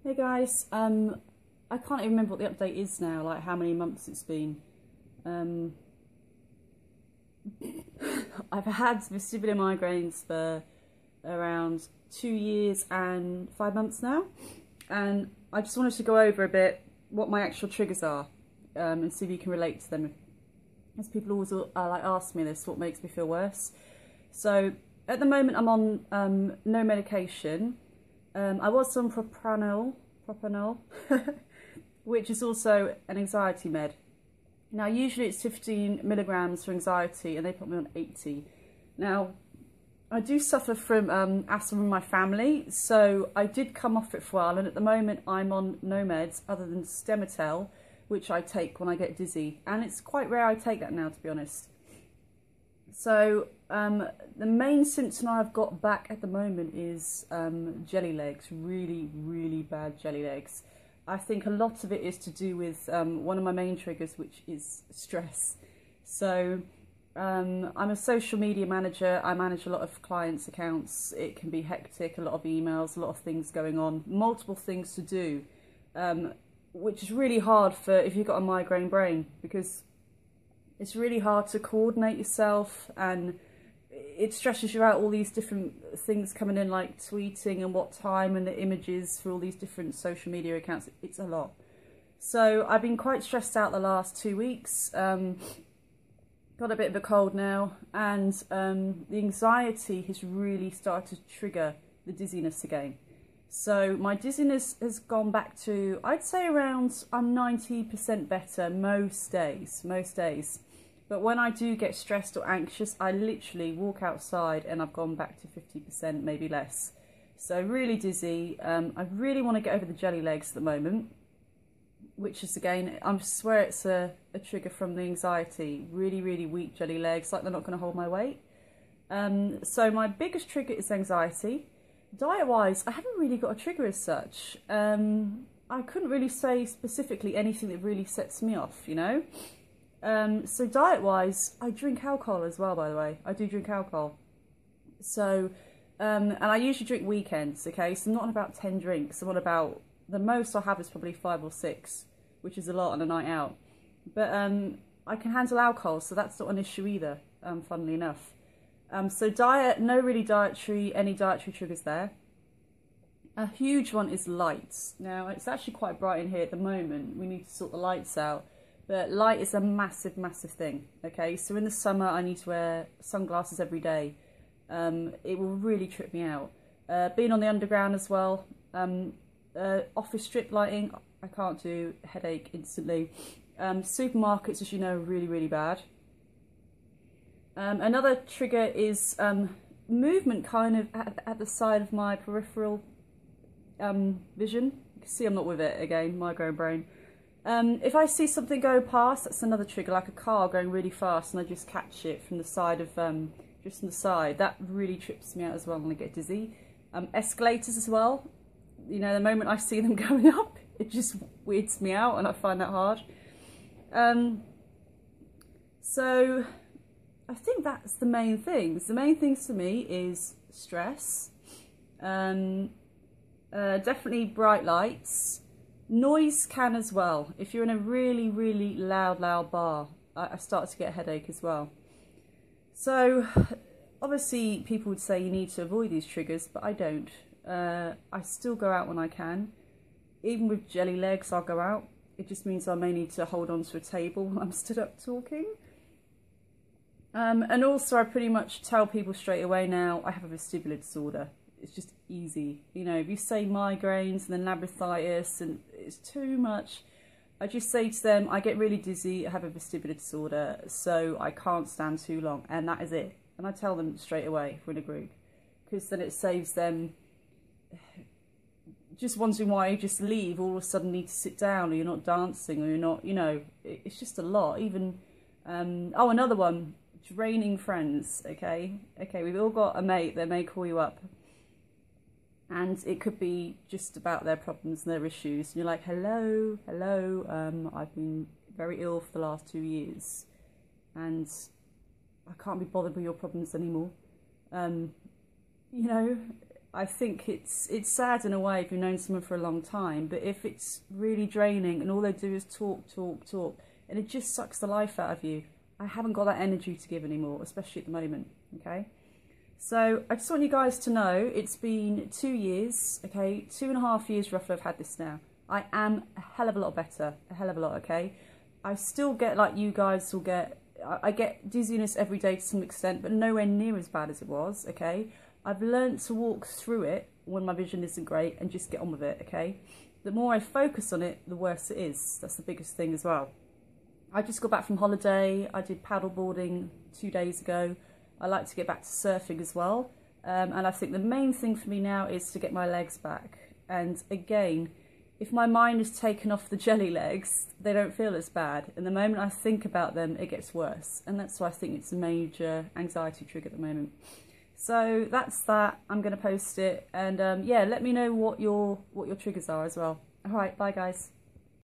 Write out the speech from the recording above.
Hey guys, I can't even remember what the update is now, like how many months it's been. I've had vestibular migraines for around 2 years and 5 months now, and I just wanted to go over a bit what my actual triggers are, and see if you can relate to them. As people always like ask me this, what makes me feel worse. So at the moment I'm on no medication. I was on propranolol, which is also an anxiety med. Now usually it's 15 milligrams for anxiety and they put me on 80. Now I do suffer from asthma in my family, so I did come off it for a while, and at the moment I'm on no meds other than Stemetel, which I take when I get dizzy, and it's quite rare I take that now, to be honest. So the main symptom I've got back at the moment is jelly legs, really bad jelly legs. I think a lot of it is to do with one of my main triggers, which is stress. So I'm a social media manager. I manage a lot of clients' accounts. It can be hectic, a lot of emails, a lot of things going on, multiple things to do, which is really hard for if you've got a migraine brain, because it's really hard to coordinate yourself, and it stresses you out, all these different things coming in, like tweeting and what time and the images for all these different social media accounts. It's a lot. So I've been quite stressed out the last 2 weeks. Got a bit of a cold now, and the anxiety has really started to trigger the dizziness again. So my dizziness has gone back to, I'd say around, I'm 90% better most days. But when I do get stressed or anxious, I literally walk outside and I've gone back to 50%, maybe less. So really dizzy. I really want to get over the jelly legs at the moment, which is, again, I swear it's a trigger from the anxiety. Really weak jelly legs, like they're not going to hold my weight. So my biggest trigger is anxiety. Diet-wise, I haven't really got a trigger as such. I couldn't really say specifically anything that really sets me off, you know. So diet-wise, I drink alcohol as well, by the way. I do drink alcohol. So, and I usually drink weekends, okay? So I'm not on about 10 drinks. I'm on about, the most I have is probably 5 or 6, which is a lot on a night out. But I can handle alcohol, so that's not an issue either, funnily enough. So diet, no really any dietary triggers there. A huge one is lights. Now, it's actually quite bright in here at the moment. We need to sort the lights out. But light is a massive thing, okay? So in the summer, I need to wear sunglasses every day. It will really trip me out. Being on the underground as well. Office strip lighting, I can't do, headache instantly. Supermarkets, as you know, are really bad. Another trigger is movement kind of at the side of my peripheral vision. You can see I'm not with it again, migraine brain. If I see something go past, that's another trigger, like a car going really fast and I just catch it from the side of, just from the side. That really trips me out as well when I get dizzy. Escalators as well. You know, the moment I see them going up, it just weirds me out and I find that hard. So I think that's the main things. The main things to me is stress, definitely bright lights. Noise can as well. If you're in a really loud bar, I start to get a headache as well. So obviously people would say you need to avoid these triggers, but I don't. I still go out when I can. Even with jelly legs, I'll go out. It just means I may need to hold on to a table when I'm stood up talking. And also I pretty much tell people straight away now, I have a vestibular disorder. It's just easy. You know, if you say migraines and then labyrinthitis and it's too much, I just say to them, I get really dizzy, I have a vestibular disorder, so I can't stand too long, and that is it. And I tell them straight away if we're in a group, because then it saves them just wondering why you just leave, all of a sudden need to sit down, or you're not dancing, or you're not, you know, it's just a lot. Even, oh, another one, draining friends, okay, we've all got a mate that may call you up, and it could be just about their problems and their issues, and you're like, hello, I've been very ill for the last 2 years, and I can't be bothered with your problems anymore. You know, I think it's sad in a way if you've known someone for a long time, but if it's really draining and all they do is talk, and it just sucks the life out of you, I haven't got that energy to give anymore, especially at the moment, okay? So I just want you guys to know it's been 2 years, okay? 2.5 years roughly I've had this now. I am a hell of a lot better, a hell of a lot, okay? I still get, like you guys will get, I get dizziness every day to some extent, but nowhere near as bad as it was, okay? I've learned to walk through it when my vision isn't great and just get on with it, okay? The more I focus on it, the worse it is. That's the biggest thing as well. I just got back from holiday. I did paddleboarding 2 days ago. I like to get back to surfing as well. And I think the main thing for me now is to get my legs back. And again, if my mind is taken off the jelly legs, they don't feel as bad. And the moment I think about them, it gets worse. And that's why I think it's a major anxiety trigger at the moment. So that's that. I'm going to post it, and yeah, let me know what your triggers are as well. All right, bye guys.